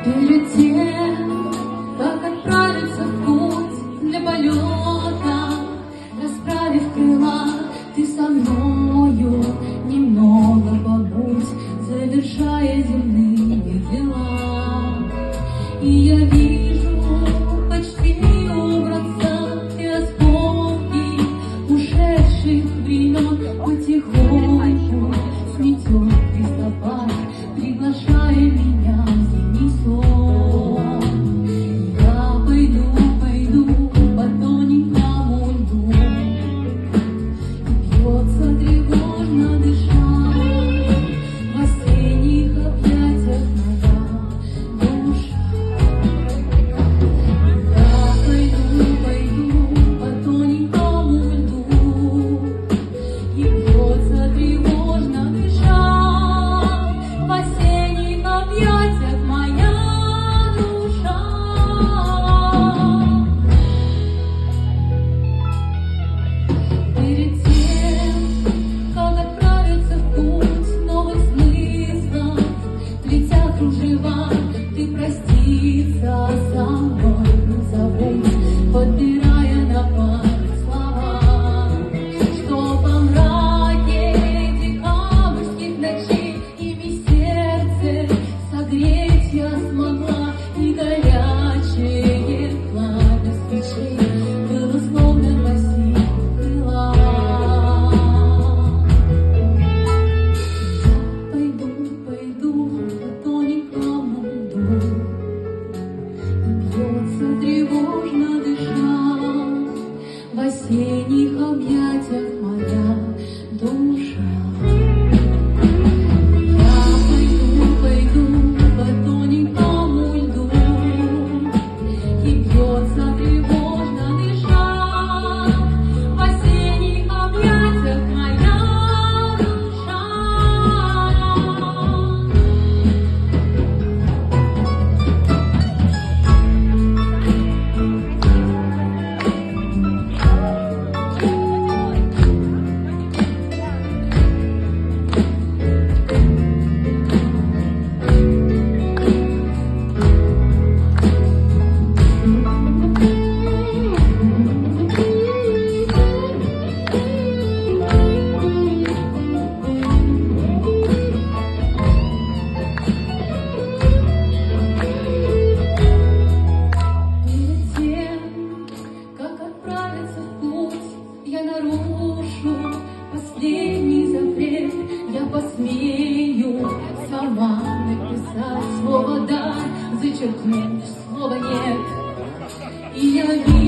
Перед тем, как отправиться в путь для полета, расправив крыла, ты со мною немного побудь, завершая земные дела. И я вижу почти образца и осколки ушедших времен потихоньку сметет листопад, приглашая меня в зимний сон. Я пойду по тоненькому льду, и бьется тревожно дыша в осенних объятиях моя душа. Я пойду по тоненькому льду, и бьется тревожно дыша в осенних объятиях моя душа. Перед тем, как отправиться в путь новых смыслов, плетя кружева, ты проститься со мной не забудь, подбирая на память слова, что по мраке декабрьских ночей ими сердце согреть я смогла, и горячее пламя свечей было словно во сне крыла. Я пойду по тоненькому льду, и бьется тревожно дыша в осенних объятиях моя душа. Я пойду по тоненькому льду, и бьется тревожно дыша в осенних объятиях моя душа. Перед тем, как отправиться в путь, я нарушу последний запрет. Я посмею сама написать слово «да», зачеркнуть слово «нет». И я вижу